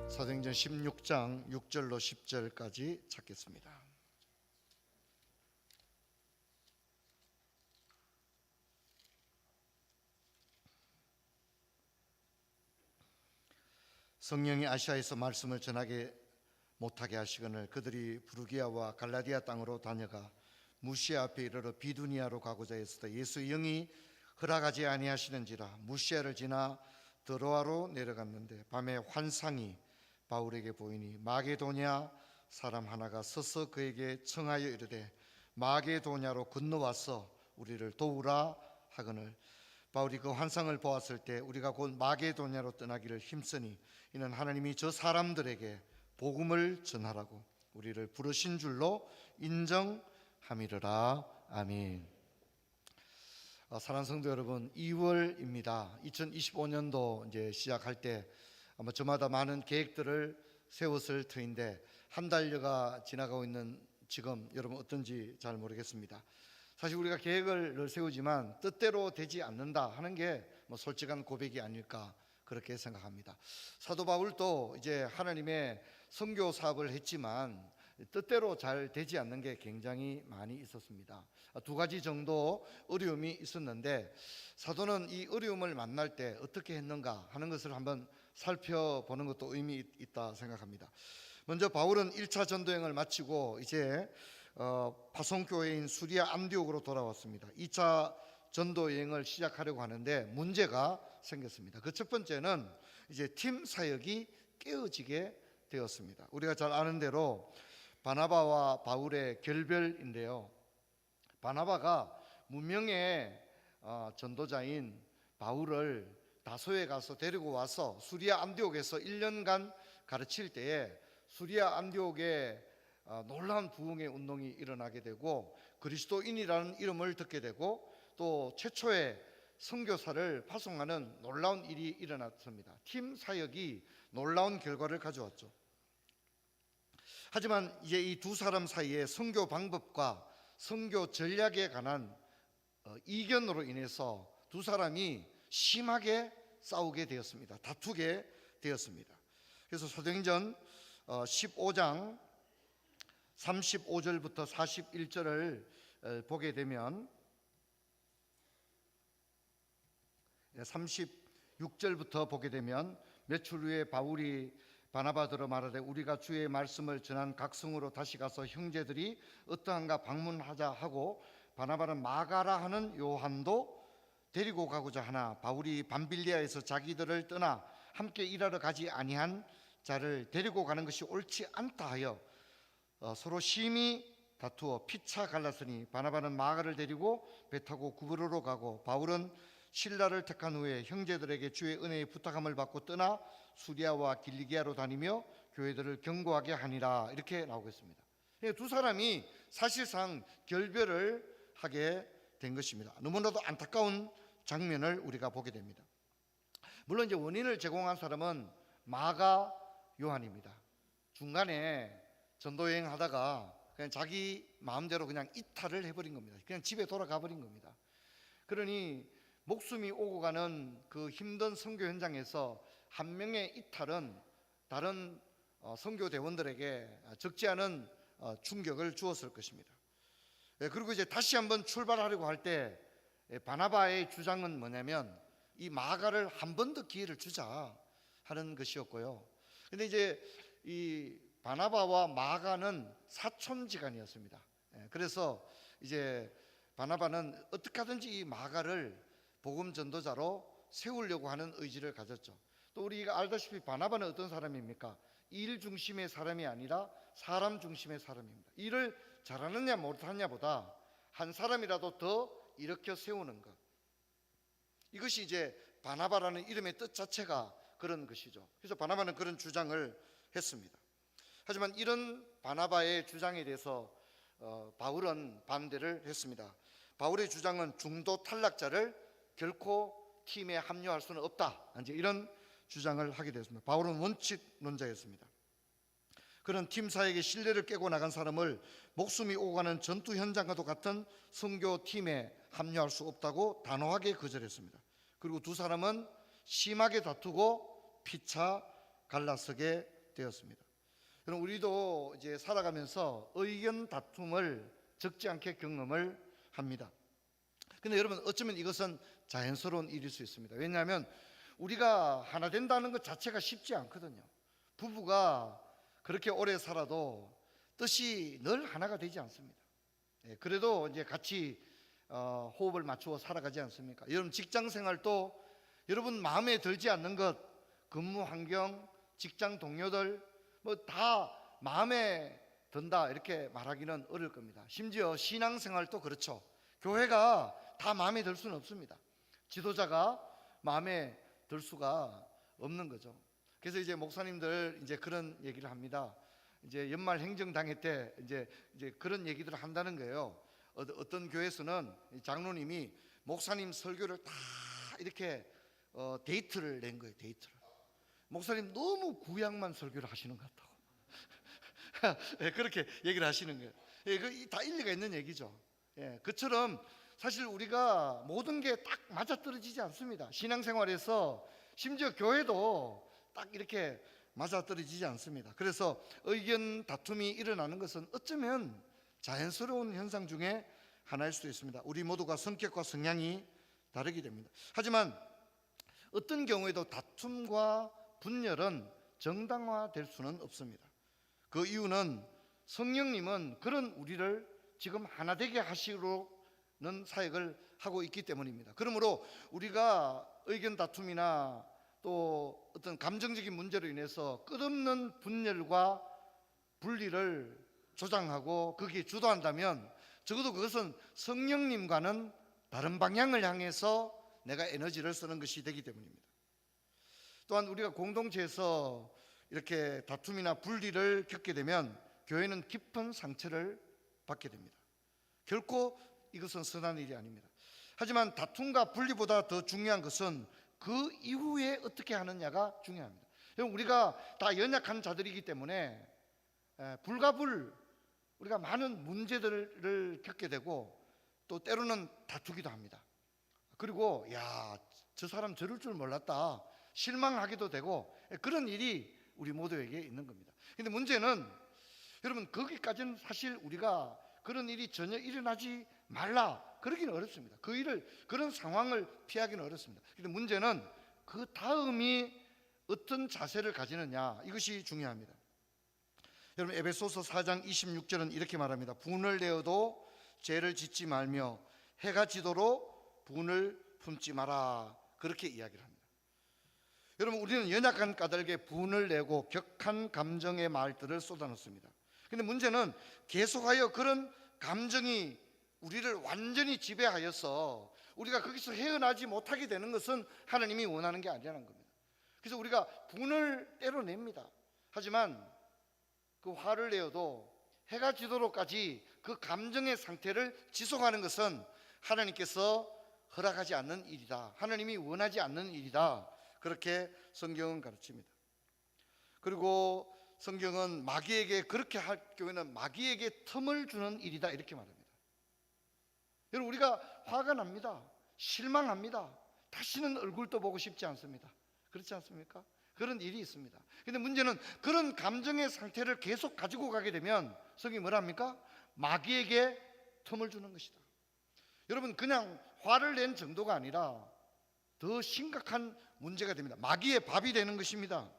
사도행전 16장 6절로 10절까지 찾겠습니다. 성령이 아시아에서 말씀을 전하게 못하게 하시거늘 그들이 부르기아와 갈라디아 땅으로 다녀가 무시아 앞에 이르러 비두니아로 가고자 했으되 예수의 영이 허락하지 아니하시는지라 무시아를 지나 드로아로 내려갔는데 밤에 환상이 바울에게 보이니 마게도냐 사람 하나가 서서 그에게 청하여 이르되 마게도냐로 건너와서 우리를 도우라 하거늘 바울이 그 환상을 보았을 때 우리가 곧 마게도냐로 떠나기를 힘쓰니 이는 하나님이 저 사람들에게 복음을 전하라고 우리를 부르신 줄로 인정함이르라. 아멘. 사랑하는 성도 여러분, 2월입니다. 2025년도 이제 시작할 때 아마 저마다 많은 계획들을 세웠을 터인데 한 달여가 지나가고 있는 지금 여러분 어떤지 잘 모르겠습니다. 사실 우리가 계획을 세우지만 뜻대로 되지 않는다 하는 게 솔직한 고백이 아닐까 그렇게 생각합니다. 사도 바울도 이제 하나님의 선교 사업을 했지만 뜻대로 잘 되지 않는 게 굉장히 많이 있었습니다. 두 가지 정도 어려움이 있었는데 사도는 이 어려움을 만날 때 어떻게 했는가 하는 것을 한번 살펴보는 것도 의미 있다 생각합니다. 먼저 바울은 1차 전도여행을 마치고 이제 파송교회인 수리아 안디옥으로 돌아왔습니다. 2차 전도여행을 시작하려고 하는데 문제가 생겼습니다. 그 첫 번째는 이제 팀 사역이 깨어지게 되었습니다. 우리가 잘 아는 대로 바나바와 바울의 결별인데요. 바나바가 무명의 전도자인 바울을 다소에 가서 데리고 와서 수리아 안디옥에서 1년간 가르칠 때에 수리아 안디옥에 놀라운 부흥의 운동이 일어나게 되고 그리스도인이라는 이름을 듣게 되고 또 최초의 선교사를 파송하는 놀라운 일이 일어났습니다. 팀 사역이 놀라운 결과를 가져왔죠. 하지만 이제 이 두 사람 사이에 선교 방법과 선교 전략에 관한 이견으로 인해서 두 사람이 심하게 싸우게 되었습니다. 다투게 되었습니다. 그래서 사도행전 15장 35절부터 41절을 보게 되면 36절부터 보게 되면 며칠 후에 바울이 바나바더러 말하되 우리가 주의 말씀을 전한 각성으로 다시 가서 형제들이 어떠한가 방문하자 하고 바나바는 마가라 하는 요한도 데리고 가고자 하나 바울이 밤빌리아에서 자기들을 떠나 함께 일하러 가지 아니한 자를 데리고 가는 것이 옳지 않다 하여 서로 심히 다투어 피차 갈랐으니 바나바는 마가를 데리고 배 타고 구브로로 가고 바울은 신라를 택한 후에 형제들에게 주의 은혜의 부탁함을 받고 떠나 수리아와 길리기아로 다니며 교회들을 경고하게 하니라. 이렇게 나오고 있습니다. 두 사람이 사실상 결별을 하게 된 것입니다. 너무나도 안타까운 장면을 우리가 보게 됩니다. 물론 이제 원인을 제공한 사람은 마가 요한입니다. 중간에 전도여행 하다가 그냥 자기 마음대로 그냥 이탈을 해버린 겁니다. 그냥 집에 돌아가 버린 겁니다. 그러니 목숨이 오고 가는 그 힘든 선교 현장에서 한 명의 이탈은 다른 선교대원들에게 적지 않은 충격을 주었을 것입니다. 그리고 이제 다시 한번 출발하려고 할 때 바나바의 주장은 뭐냐면 이 마가를 한 번 더 기회를 주자 하는 것이었고요. 근데 이제 이 바나바와 마가는 사촌지간이었습니다. 그래서 이제 바나바는 어떻게 하든지 이 마가를 복음 전도자로 세우려고 하는 의지를 가졌죠. 또 우리가 알다시피 바나바는 어떤 사람입니까? 일 중심의 사람이 아니라 사람 중심의 사람입니다. 일을 잘하느냐 못하느냐보다 한 사람이라도 더 일으켜 세우는 것, 이것이 이제 바나바라는 이름의 뜻 자체가 그런 것이죠. 그래서 바나바는 그런 주장을 했습니다. 하지만 이런 바나바의 주장에 대해서 바울은 반대를 했습니다. 바울의 주장은 중도 탈락자를 결코 팀에 합류할 수는 없다, 이제 이런 주장을 하게 되었습니다. 바울은 원칙론자였습니다. 그는 팀 사역의 신뢰를 깨고 나간 사람을 목숨이 오고 가는 전투 현장과도 같은 선교팀에 합류할 수 없다고 단호하게 거절했습니다. 그리고 두 사람은 심하게 다투고 피차 갈라서게 되었습니다. 여러분, 우리도 이제 살아가면서 의견 다툼을 적지 않게 경험을 합니다. 근데 여러분, 어쩌면 이것은 자연스러운 일일 수 있습니다. 왜냐하면 우리가 하나 된다는 것 자체가 쉽지 않거든요. 부부가 그렇게 오래 살아도 뜻이 늘 하나가 되지 않습니다. 그래도 이제 같이 호흡을 맞추어 살아가지 않습니까? 여러분, 직장 생활도 여러분 마음에 들지 않는 것, 근무 환경, 직장 동료들 뭐 다 마음에 든다 이렇게 말하기는 어려울 겁니다. 심지어 신앙생활도 그렇죠. 교회가 다 마음에 들 수는 없습니다. 지도자가 마음에 들 수가 없는 거죠. 그래서 이제 목사님들 이제 그런 얘기를 합니다. 이제 연말 행정당회 때 이제 그런 얘기들을 한다는 거예요. 어떤 교회에서는 장로님이 목사님 설교를 다 이렇게 데이트를 낸 거예요. 데이트를. 목사님 너무 구약만 설교를 하시는 것 같다고. 그렇게 얘기를 하시는 거예요. 다 일리가 있는 얘기죠. 그처럼 사실 우리가 모든 게 딱 맞아떨어지지 않습니다. 신앙생활에서 심지어 교회도 딱 이렇게 맞아떨어지지 않습니다. 그래서 의견 다툼이 일어나는 것은 어쩌면 자연스러운 현상 중에 하나일 수도 있습니다. 우리 모두가 성격과 성향이 다르게 됩니다. 하지만 어떤 경우에도 다툼과 분열은 정당화될 수는 없습니다. 그 이유는 성령님은 그런 우리를 지금 하나 되게 하시려는 사역을 하고 있기 때문입니다. 그러므로 우리가 의견 다툼이나 또 어떤 감정적인 문제로 인해서 끝없는 분열과 분리를 조장하고 거기에 주도한다면 적어도 그것은 성령님과는 다른 방향을 향해서 내가 에너지를 쓰는 것이 되기 때문입니다. 또한 우리가 공동체에서 이렇게 다툼이나 분리를 겪게 되면 교회는 깊은 상처를 받게 됩니다. 결코 이것은 선한 일이 아닙니다. 하지만 다툼과 분리보다 더 중요한 것은 그 이후에 어떻게 하느냐가 중요합니다. 우리가 다 연약한 자들이기 때문에 불가불 우리가 많은 문제들을 겪게 되고 또 때로는 다투기도 합니다. 그리고 저 사람 저럴 줄 몰랐다 실망하기도 되고 그런 일이 우리 모두에게 있는 겁니다. 근데 문제는 여러분, 거기까지는 사실 우리가 그런 일이 전혀 일어나지 말라 그러기는 어렵습니다. 그런 상황을 피하기는 어렵습니다. 근데 문제는 그 다음이 어떤 자세를 가지느냐, 이것이 중요합니다. 여러분, 에베소서 4장 26절은 이렇게 말합니다. 분을 내어도 죄를 짓지 말며 해가 지도록 분을 품지 마라, 그렇게 이야기를 합니다. 여러분, 우리는 연약한 까닭에 분을 내고 격한 감정의 말들을 쏟아놓습니다. 근데 문제는 계속하여 그런 감정이 우리를 완전히 지배하여서 우리가 거기서 헤어나지 못하게 되는 것은 하나님이 원하는 게 아니라는 겁니다. 그래서 우리가 분을 때려냅니다. 하지만 그 화를 내어도 해가 지도록까지 그 감정의 상태를 지속하는 것은 하나님께서 허락하지 않는 일이다. 하나님이 원하지 않는 일이다. 그렇게 성경은 가르칩니다. 그리고 성경은 마귀에게 그렇게 할 경우에는 마귀에게 틈을 주는 일이다 이렇게 말합니다. 여러분, 우리가 화가 납니다. 실망합니다. 다시는 얼굴도 보고 싶지 않습니다. 그렇지 않습니까? 그런 일이 있습니다. 근데 문제는 그런 감정의 상태를 계속 가지고 가게 되면 성경이 뭐랍니까? 마귀에게 틈을 주는 것이다. 여러분, 그냥 화를 낸 정도가 아니라 더 심각한 문제가 됩니다. 마귀의 밥이 되는 것입니다.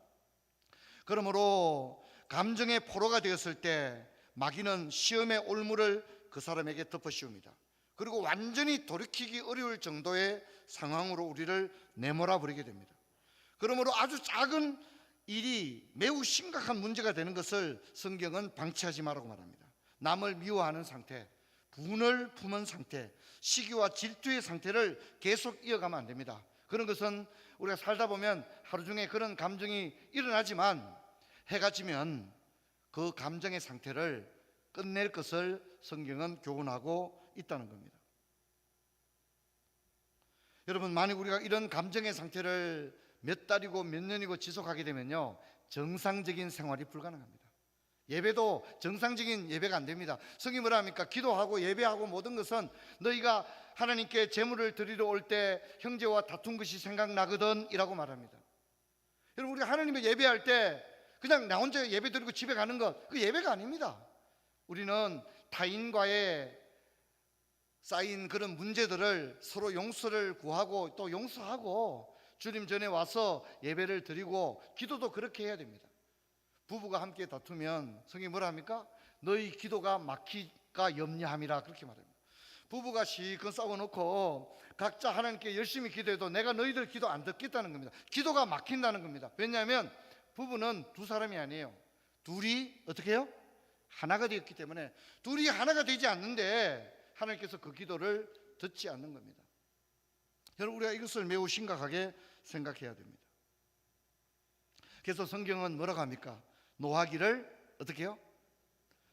그러므로 감정의 포로가 되었을 때 마귀는 시험의 올무를 그 사람에게 덮어씌웁니다. 그리고 완전히 돌이키기 어려울 정도의 상황으로 우리를 내몰아 버리게 됩니다. 그러므로 아주 작은 일이 매우 심각한 문제가 되는 것을 성경은 방치하지 말라고 말합니다. 남을 미워하는 상태, 분을 품은 상태, 시기와 질투의 상태를 계속 이어가면 안 됩니다. 그런 것은 우리가 살다 보면 하루 중에 그런 감정이 일어나지만 해가 지면 그 감정의 상태를 끝낼 것을 성경은 교훈하고 있다는 겁니다. 여러분, 만약 우리가 이런 감정의 상태를 몇 달이고 몇 년이고 지속하게 되면요, 정상적인 생활이 불가능합니다. 예배도 정상적인 예배가 안 됩니다. 성경이 뭐라 합니까? 기도하고 예배하고 모든 것은 너희가 하나님께 제물을 드리러 올 때 형제와 다툰 것이 생각나거든 이라고 말합니다. 여러분, 우리가 하나님을 예배할 때 그냥 나 혼자 예배 드리고 집에 가는 것, 그 예배가 아닙니다. 우리는 타인과의 쌓인 그런 문제들을 서로 용서를 구하고 또 용서하고 주님 전에 와서 예배를 드리고 기도도 그렇게 해야 됩니다. 부부가 함께 다투면 성경이 뭐라 합니까? 너희 기도가 막히가 염려함이라 그렇게 말합니다. 부부가 실컷 싸워놓고 각자 하나님께 열심히 기도해도 내가 너희들 기도 안 듣겠다는 겁니다. 기도가 막힌다는 겁니다. 왜냐하면 부부는 두 사람이 아니에요. 둘이 어떻게 해요? 하나가 되었기 때문에 둘이 하나가 되지 않는데 하나님께서 그 기도를 듣지 않는 겁니다. 여러분, 우리가 이것을 매우 심각하게 생각해야 됩니다. 그래서 성경은 뭐라고 합니까? 노하기를 어떻게 해요?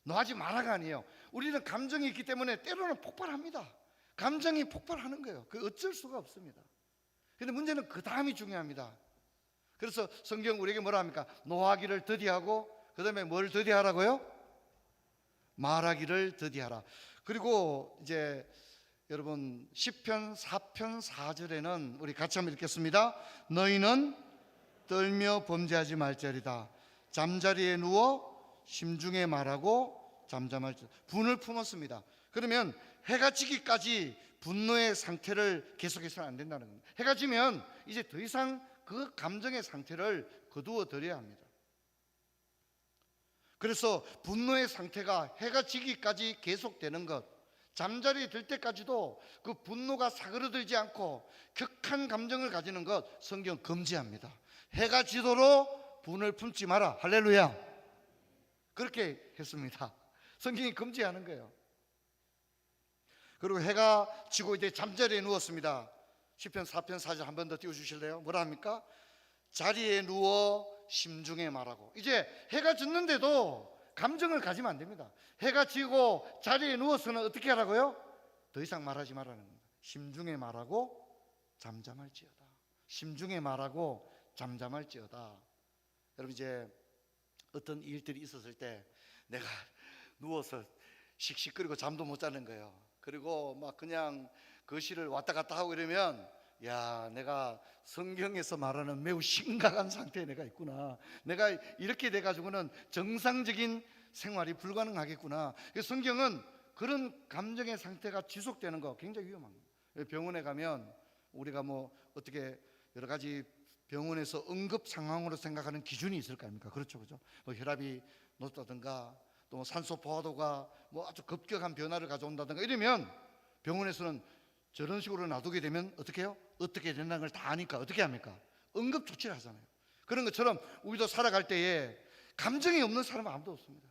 노하지 마라가 아니에요. 우리는 감정이 있기 때문에 때로는 폭발합니다. 감정이 폭발하는 거예요. 그 어쩔 수가 없습니다. 그런데 문제는 그 다음이 중요합니다. 그래서 성경 우리에게 뭐라 합니까? 노하기를 더디하고 그 다음에 뭘 더디하라고요? 말하기를 더디하라. 그리고 이제 여러분 시편 4편 4절에는 우리 같이 한번 읽겠습니다. 너희는 떨며 범죄하지 말자리다. 잠자리에 누워 심중에 말하고 잠잠할지어다. 분을 품었습니다. 그러면 해가 지기까지 분노의 상태를 계속해서는 안 된다는 겁니다. 해가 지면 이제 더 이상 그 감정의 상태를 거두어 드려야 합니다. 그래서 분노의 상태가 해가 지기까지 계속되는 것, 잠자리에 들 때까지도 그 분노가 사그러들지 않고 격한 감정을 가지는 것 성경 금지합니다. 해가 지도록 분을 품지 마라. 할렐루야. 그렇게 했습니다. 성경이 금지하는 거예요. 그리고 해가 지고 이제 잠자리에 누웠습니다. 시편 4편 4절 한 번 더 띄워주실래요? 뭐라 합니까? 자리에 누워 심중에 말하고. 이제 해가 졌는데도 감정을 가지면 안 됩니다. 해가 지고 자리에 누워서는 어떻게 하라고요? 더 이상 말하지 말라는 겁니다. 심중에 말하고 잠잠할지어다. 심중에 말하고 잠잠할지어다. 여러분, 이제 어떤 일들이 있었을 때 내가 누워서 씩씩거리고 잠도 못 자는 거예요. 그리고 막 그냥 거실을 왔다 갔다 하고 이러면 야, 내가 성경에서 말하는 매우 심각한 상태에 내가 있구나. 내가 이렇게 돼가지고는 정상적인 생활이 불가능하겠구나. 성경은 그런 감정의 상태가 지속되는 거 굉장히 위험한 거예요. 병원에 가면 우리가 뭐 어떻게 여러 가지 병원에서 응급 상황으로 생각하는 기준이 있을 거 아닙니까? 그렇죠, 그죠? 뭐 혈압이 높다든가 또 산소 포화도가 뭐 아주 급격한 변화를 가져온다든가 이러면 병원에서는 저런 식으로 놔두게 되면 어떻게 해요? 어떻게 된다는 걸 다 아니까 어떻게 합니까? 응급 조치를 하잖아요. 그런 것처럼 우리도 살아갈 때에 감정이 없는 사람은 아무도 없습니다.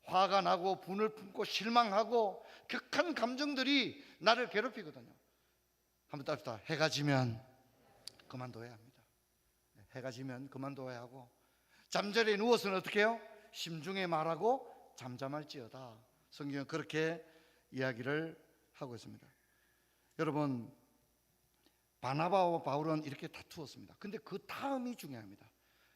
화가 나고 분을 품고 실망하고 격한 감정들이 나를 괴롭히거든요. 한번 따릅시다. 해가 지면 그만둬야 합니다. 해가 지면 그만둬야 하고 잠자리에 누워서는 어떻게 해요? 심중에 말하고 잠잠할지어다. 성경은 그렇게 이야기를 하고 있습니다. 여러분, 바나바와 바울은 이렇게 다투었습니다. 근데 그 다음이 중요합니다.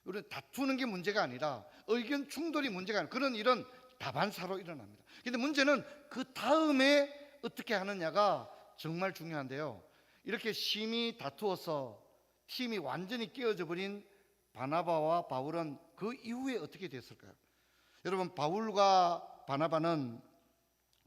우리는 다투는 게 문제가 아니라 의견 충돌이 문제가 아니라 그런 일은 다반사로 일어납니다. 근데 문제는 그 다음에 어떻게 하느냐가 정말 중요한데요. 이렇게 심히 다투어서 팀이 완전히 깨어져 버린 바나바와 바울은 그 이후에 어떻게 됐을까요? 여러분, 바울과 바나바는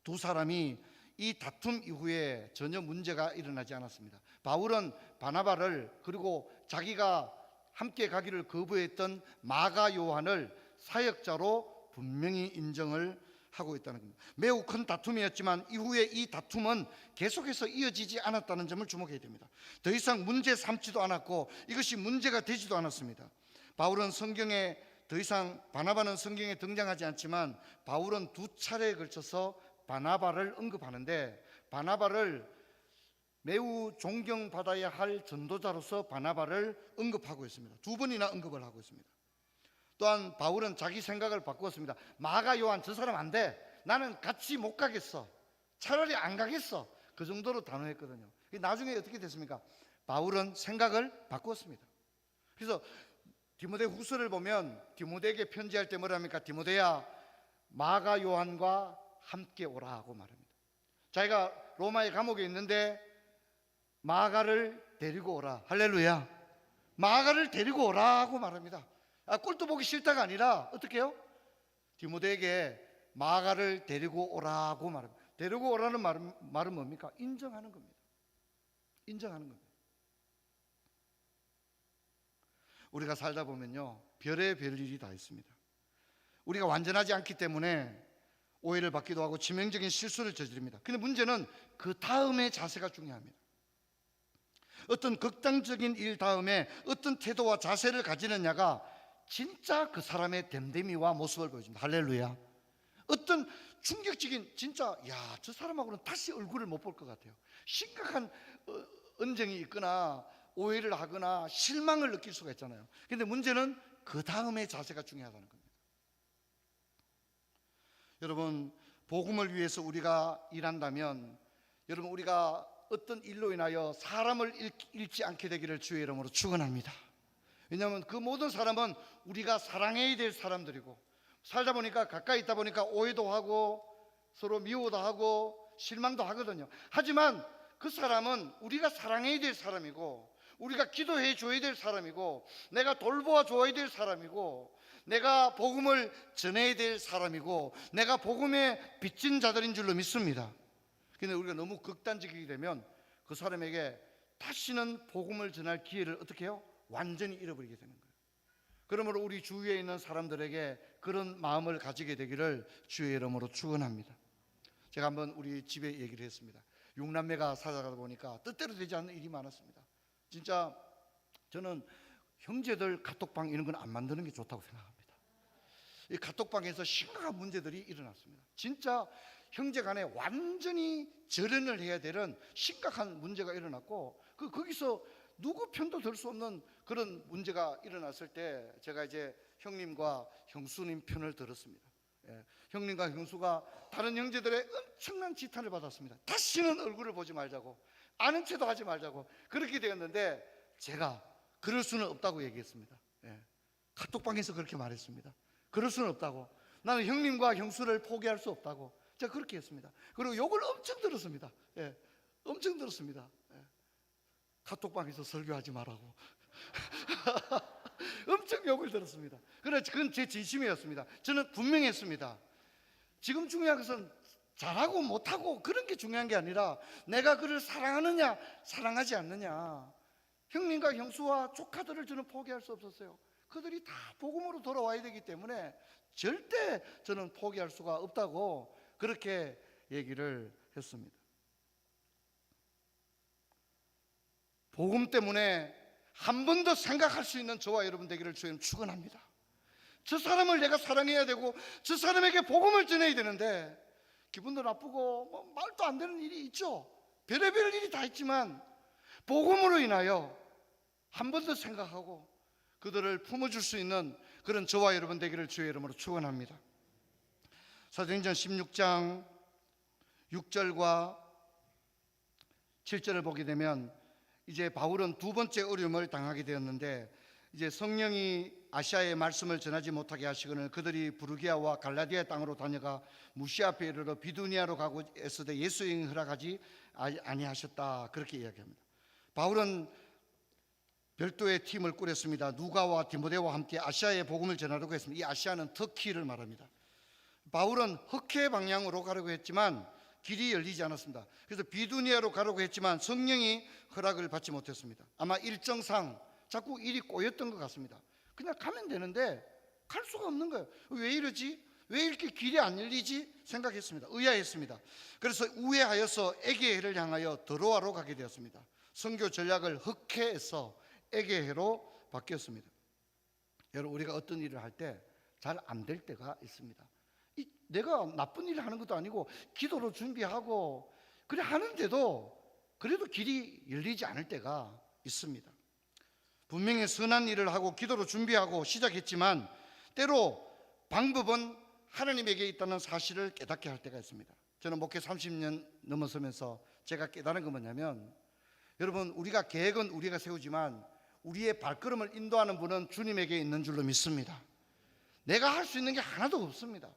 두 사람이 이 다툼 이후에 전혀 문제가 일어나지 않았습니다. 바울은 바나바를 그리고 자기가 함께 가기를 거부했던 마가 요한을 사역자로 분명히 인정을 하고 있다는 겁니다. 매우 큰 다툼이었지만 이후에 이 다툼은 계속해서 이어지지 않았다는 점을 주목해야 됩니다. 더 이상 문제 삼지도 않았고 이것이 문제가 되지도 않았습니다. 바울은 성경에 더 이상 바나바는 성경에 등장하지 않지만 바울은 두 차례에 걸쳐서 바나바를 언급하는데 바나바를 매우 존경받아야 할 전도자로서 바나바를 언급하고 있습니다. 두 번이나 언급을 하고 있습니다. 또한 바울은 자기 생각을 바꾸었습니다. 마가 요한 저 사람 안 돼. 나는 같이 못 가겠어. 차라리 안 가겠어. 그 정도로 단호했거든요. 나중에 어떻게 됐습니까? 바울은 생각을 바꾸었습니다. 그래서 디모데 후서를 보면 디모데에게 편지할 때 뭐라 합니까? 디모데야, 마가 요한과 함께 오라 하고 말합니다. 자기가 로마의 감옥에 있는데 마가를 데리고 오라. 할렐루야. 마가를 데리고 오라 하고 말합니다. 꼴도 보기 싫다가 아니라 어떻게 해요? 디모데에게 마가를 데리고 오라고 말합니다. 데리고 오라는 말은 뭡니까? 인정하는 겁니다. 인정하는 겁니다. 우리가 살다 보면요, 별의별 일이 다 있습니다. 우리가 완전하지 않기 때문에 오해를 받기도 하고致命적인 실수를 저지릅니다. 근데 문제는 그 다음의 자세가 중요합니다. 어떤 극단적인 일 다음에 어떤 태도와 자세를 가지느냐가 진짜 그 사람의 됨됨이와 모습을 보여줍니다. 할렐루야. 어떤 충격적인, 진짜 저 사람하고는 다시 얼굴을 못 볼 것 같아요. 심각한 언쟁이 있거나 오해를 하거나 실망을 느낄 수가 있잖아요. 근데 문제는 그 다음의 자세가 중요하다는 겁니다. 여러분, 복음을 위해서 우리가 일한다면, 여러분, 우리가 어떤 일로 인하여 사람을 잃지 않게 되기를 주의 이름으로 축원합니다. 왜냐하면 그 모든 사람은 우리가 사랑해야 될 사람들이고, 살다 보니까 가까이 있다 보니까 오해도 하고 서로 미워도 하고 실망도 하거든요. 하지만 그 사람은 우리가 사랑해야 될 사람이고, 우리가 기도해 줘야 될 사람이고, 내가 돌보아 줘야 될 사람이고, 내가 복음을 전해야 될 사람이고, 내가 복음에 빚진 자들인 줄로 믿습니다. 그런데 우리가 너무 극단적이게 되면 그 사람에게 다시는 복음을 전할 기회를 어떻게 해요? 완전히 잃어버리게 되는 거예요. 그러므로 우리 주위에 있는 사람들에게 그런 마음을 가지게 되기를 주의 이름으로 축원합니다. 제가 한번 우리 집에 얘기를 했습니다. 6남매가 살아가다 보니까 뜻대로 되지 않는 일이 많았습니다. 진짜 저는 형제들 카톡방 이런 건 안 만드는 게 좋다고 생각합니다. 이 카톡방에서 심각한 문제들이 일어났습니다. 진짜 형제 간에 완전히 절연을 해야 되는 심각한 문제가 일어났고, 거기서 누구 편도 들 수 없는 그런 문제가 일어났을 때 제가 이제 형님과 형수님 편을 들었습니다. 형님과 형수가 다른 형제들의 엄청난 지탄을 받았습니다. 다시는 얼굴을 보지 말자고, 아는 체도 하지 말자고 그렇게 되었는데, 제가 그럴 수는 없다고 얘기했습니다. 카톡방에서 그렇게 말했습니다. 그럴 수는 없다고, 나는 형님과 형수를 포기할 수 없다고 제가 그렇게 했습니다. 그리고 욕을 엄청 들었습니다. 엄청 들었습니다. 카톡방에서 설교하지 말라고 엄청 욕을 들었습니다. 그러나 그건 제 진심이었습니다. 저는 분명히 했습니다. 지금 중요한 것은 잘하고 못하고 그런 게 중요한 게 아니라 내가 그를 사랑하느냐 사랑하지 않느냐. 형님과 형수와 조카들을 저는 포기할 수 없었어요. 그들이 다 복음으로 돌아와야 되기 때문에 절대 저는 포기할 수가 없다고 그렇게 얘기를 했습니다. 복음 때문에 한 번 더 생각할 수 있는 저와 여러분 되기를 주님 축원합니다. 저 사람을 내가 사랑해야 되고 저 사람에게 복음을 전해야 되는데 기분도 나쁘고 말도 안 되는 일이 있죠. 별의별 일이 다 있지만 복음으로 인하여 한 번 더 생각하고 그들을 품어줄 수 있는 그런 저와 여러분 되기를 주의 이름으로 축원합니다. 사도행전 16장 6절과 7절을 보게 되면 이제 바울은 두 번째 어려움을 당하게 되었는데, 이제 성령이 아시아의 말씀을 전하지 못하게 하시거늘 그들이 부르기아와 갈라디아 땅으로 다녀가 무시아 앞에 이르러 비두니아로 가고 애쓰되 예수 여행을 허락하지 아니하셨다, 그렇게 이야기합니다. 바울은 별도의 팀을 꾸렸습니다. 누가와 디모데와 함께 아시아의 복음을 전하려고 했습니다. 이 아시아는 터키를 말합니다. 바울은 흑해 방향으로 가려고 했지만 길이 열리지 않았습니다. 그래서 비두니아로 가려고 했지만 성령이 허락을 받지 못했습니다. 아마 일정상 자꾸 일이 꼬였던 것 같습니다. 그냥 가면 되는데 갈 수가 없는 거예요. 왜 이러지? 왜 이렇게 길이 안 열리지? 생각했습니다. 의아했습니다. 그래서 우회하여서 에게해를 향하여 드로아로 가게 되었습니다. 선교 전략을 흑해에서 에게해로 바뀌었습니다. 여러분, 우리가 어떤 일을 할 때 잘 안 될 때가 있습니다. 내가 나쁜 일을 하는 것도 아니고 기도로 준비하고 그래 하는데도 그래도 길이 열리지 않을 때가 있습니다. 분명히 선한 일을 하고 기도로 준비하고 시작했지만 때로 방법은 하나님에게 있다는 사실을 깨닫게 할 때가 있습니다. 저는 목회 30년 넘어서면서 제가 깨달은 건 뭐냐면, 여러분, 우리가 계획은 우리가 세우지만 우리의 발걸음을 인도하는 분은 주님에게 있는 줄로 믿습니다. 내가 할 수 있는 게 하나도 없습니다.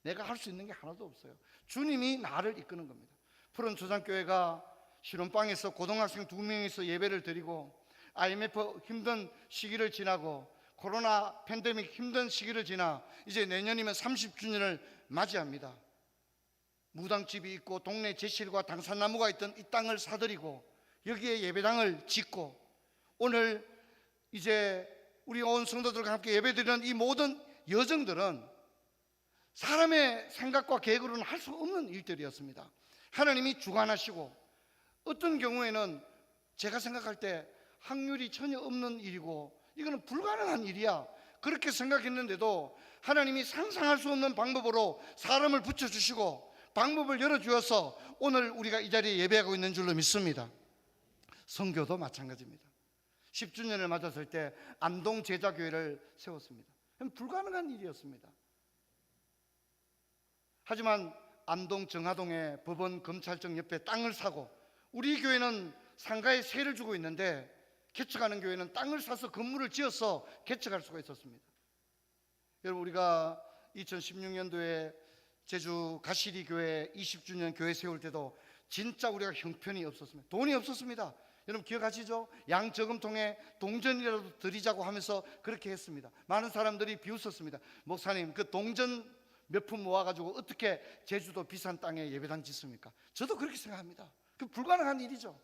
내가 할 수 있는 게 하나도 없어요. 주님이 나를 이끄는 겁니다. 푸른 초장교회가 신혼방에서 고등학생 2명이서 예배를 드리고 IMF 힘든 시기를 지나고 코로나 팬데믹 힘든 시기를 지나 이제 내년이면 30주년을 맞이합니다. 무당집이 있고 동네 제실과 당산나무가 있던 이 땅을 사들이고 여기에 예배당을 짓고 오늘 이제 우리 온 성도들과 함께 예배드리는 이 모든 여정들은 사람의 생각과 계획으로는 할 수 없는 일들이었습니다. 하나님이 주관하시고 어떤 경우에는 제가 생각할 때 확률이 전혀 없는 일이고 이거는 불가능한 일이야 그렇게 생각했는데도 하나님이 상상할 수 없는 방법으로 사람을 붙여주시고 방법을 열어주어서 오늘 우리가 이 자리에 예배하고 있는 줄로 믿습니다. 선교도 마찬가지입니다. 10주년을 맞았을 때 안동 제자교회를 세웠습니다. 불가능한 일이었습니다. 하지만 안동 정하동의 법원 검찰청 옆에 땅을 사고 우리 교회는 상가에 세를 주고 있는데 개척하는 교회는 땅을 사서 건물을 지어서 개척할 수가 있었습니다. 여러분 우리가 2016년도에 제주 가시리 교회 20주년 교회 세울 때도 진짜 우리가 형편이 없었습니다. 돈이 없었습니다. 여러분 기억하시죠? 양저금통에 동전이라도 드리자고 하면서 그렇게 했습니다. 많은 사람들이 비웃었습니다. 목사님 그 동전 몇 푼 모아가지고 어떻게 제주도 비싼 땅에 예배당 짓습니까? 저도 그렇게 생각합니다. 그 불가능한 일이죠.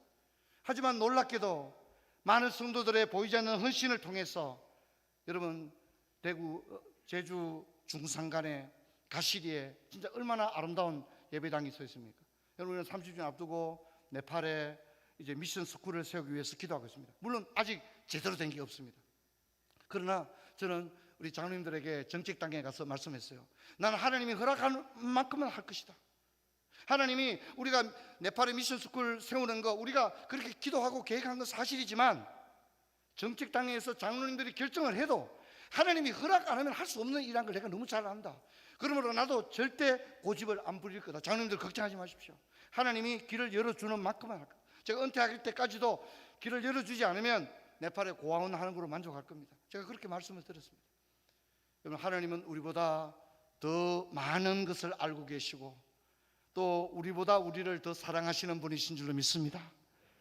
하지만 놀랍게도 많은 성도들의 보이지 않는 헌신을 통해서 여러분 대구 제주 중산간에 가시리에 진짜 얼마나 아름다운 예배당이 서 있습니까? 여러분 30주년 앞두고 네팔에 이제 미션 스쿨을 세우기 위해서 기도하고 있습니다. 물론 아직 제대로 된 게 없습니다. 그러나 저는 우리 장로님들에게 정책당에 가서 말씀했어요. 나는 하나님이 허락하는 만큼은 할 것이다. 하나님이 우리가 네팔에 미션 스쿨 세우는 거 우리가 그렇게 기도하고 계획한 건 사실이지만 정책당에서 장로님들이 결정을 해도 하나님이 허락 안 하면 할 수 없는 일이라는 걸 내가 너무 잘 안다. 그러므로 나도 절대 고집을 안 부릴 거다. 장로님들 걱정하지 마십시오. 하나님이 길을 열어주는 만큼만 할 거다. 제가 은퇴할 때까지도 길을 열어주지 않으면 네팔에 고아원하는 걸로 만족할 겁니다. 제가 그렇게 말씀을 드렸습니다. 여러분 하나님은 우리보다 더 많은 것을 알고 계시고 또 우리보다 우리를 더 사랑하시는 분이신 줄로 믿습니다.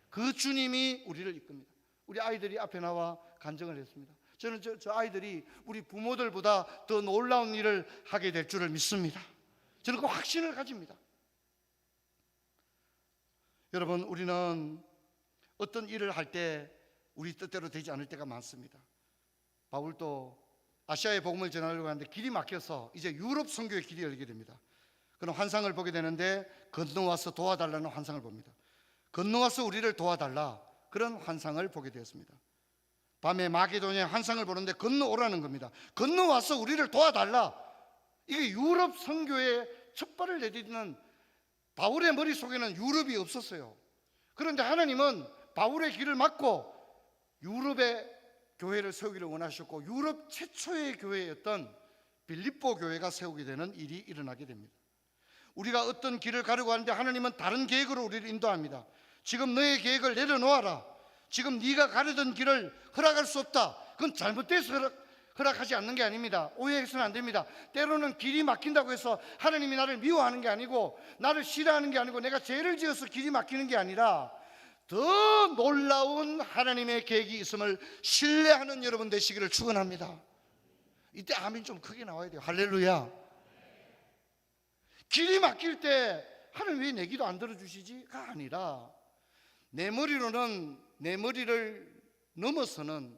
그 주님이 우리를 이끕니다. 우리 아이들이 앞에 나와 간증을 했습니다. 저는 저 아이들이 우리 부모들보다 더 놀라운 일을 하게 될 줄을 믿습니다. 저는 그 확신을 가집니다. 여러분 우리는 어떤 일을 할 때 우리 뜻대로 되지 않을 때가 많습니다. 바울도 아시아의 복음을 전하려고 하는데 길이 막혀서 이제 유럽 선교의 길이 열리게 됩니다. 그런 환상을 보게 되는데 건너와서 도와달라는 환상을 봅니다. 건너와서 우리를 도와달라 그런 환상을 보게 되었습니다. 밤에 마게도니아의 환상을 보는데 건너오라는 겁니다. 건너와서 우리를 도와달라. 이게 유럽 선교의 첫 발을 내딛는 바울의 머릿속에는 유럽이 없었어요. 그런데 하나님은 바울의 길을 막고 유럽의 교회를 세우기를 원하셨고 유럽 최초의 교회였던 빌립보 교회가 세우게 되는 일이 일어나게 됩니다. 우리가 어떤 길을 가려고 하는데 하나님은 다른 계획으로 우리를 인도합니다. 지금 너의 계획을 내려놓아라. 지금 네가 가려던 길을 허락할 수 없다. 그건 잘못돼서 허락하지 않는 게 아닙니다. 오해해서는 안 됩니다. 때로는 길이 막힌다고 해서 하나님이 나를 미워하는 게 아니고 나를 싫어하는 게 아니고 내가 죄를 지어서 길이 막히는 게 아니라 더 놀라운 하나님의 계획이 있음을 신뢰하는 여러분 되시기를 축원합니다. 이때 아멘 좀 크게 나와야 돼요. 할렐루야. 길이 막힐 때 하나님 왜 내 기도 안 들어주시지?가 아니라 내 머리로는 내 머리를 넘어서는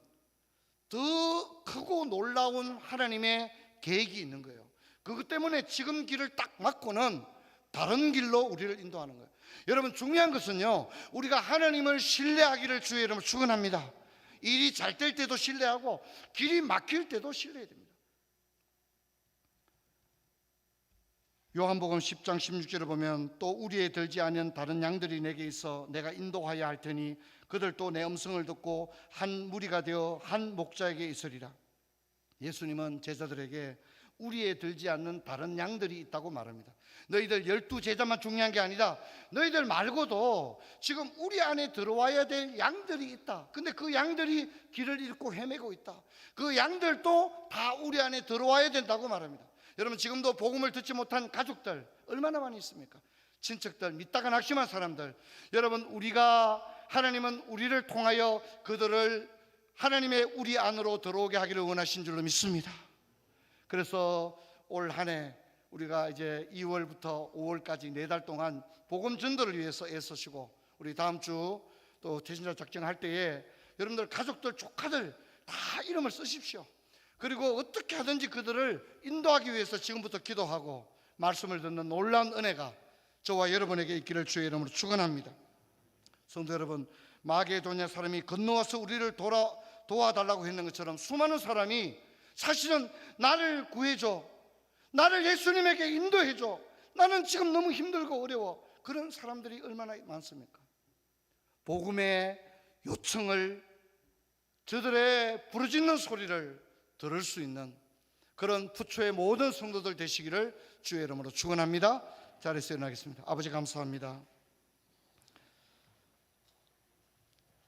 더 크고 놀라운 하나님의 계획이 있는 거예요. 그것 때문에 지금 길을 딱 막고는 다른 길로 우리를 인도하는 거예요. 여러분 중요한 것은요 우리가 하나님을 신뢰하기를 주의 이름으로 축원합니다. 일이 잘 될 때도 신뢰하고 길이 막힐 때도 신뢰해야 됩니다. 요한복음 10장 16절을 보면 또 우리에 들지 않은 다른 양들이 내게 있어 내가 인도하여 할 테니 그들도 내 음성을 듣고 한 무리가 되어 한 목자에게 있으리라. 예수님은 제자들에게 우리에 들지 않는 다른 양들이 있다고 말합니다. 너희들 12제자만 중요한 게 아니라 너희들 말고도 지금 우리 안에 들어와야 될 양들이 있다. 근데 그 양들이 길을 잃고 헤매고 있다. 그 양들도 다 우리 안에 들어와야 된다고 말합니다. 여러분 지금도 복음을 듣지 못한 가족들 얼마나 많이 있습니까? 친척들, 믿다가 낙심한 사람들. 여러분 하나님은 우리를 통하여 그들을 하나님의 우리 안으로 들어오게 하기를 원하신 줄로 믿습니다. 그래서 올 한 해 우리가 이제 2월부터 5월까지 4달 동안 복음 전도를 위해서 애쓰시고, 우리 다음 주 또 대신자 작정할 때에 여러분들 가족들, 조카들 다 이름을 쓰십시오. 그리고 어떻게 하든지 그들을 인도하기 위해서 지금부터 기도하고 말씀을 듣는 놀라운 은혜가 저와 여러분에게 있기를 주의 이름으로 축원합니다. 성도 여러분, 마게도냐 사람이 건너와서 우리를 도와달라고 했는 것처럼 수많은 사람이 사실은 나를 구해줘, 나를 예수님에게 인도해줘, 나는 지금 너무 힘들고 어려워, 그런 사람들이 얼마나 많습니까? 복음의 요청을, 저들의 부르짖는 소리를 들을 수 있는 그런 부초의 모든 성도들 되시기를 주의 이름으로 축원합니다. 자리에서 일어나겠습니다. 아버지 감사합니다.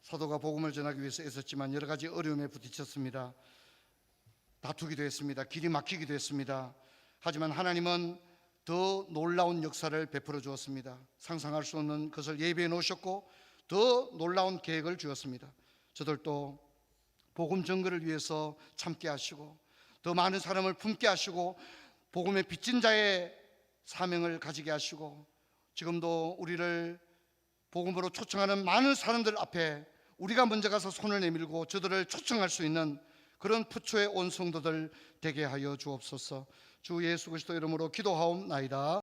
사도가 복음을 전하기 위해서 애썼지만 여러 가지 어려움에 부딪혔습니다. 다투기도 했습니다. 길이 막히기도 했습니다. 하지만 하나님은 더 놀라운 역사를 베풀어 주었습니다. 상상할 수 없는 것을 예비해 놓으셨고 더 놀라운 계획을 주었습니다. 저들도 복음 전거를 위해서 참게 하시고 더 많은 사람을 품게 하시고 복음의 빚진 자의 사명을 가지게 하시고, 지금도 우리를 복음으로 초청하는 많은 사람들 앞에 우리가 먼저 가서 손을 내밀고 저들을 초청할 수 있는 그런 부초의 온 성도들 되게 하여 주옵소서. 주 예수 그리스도 이름으로 기도하옵나이다.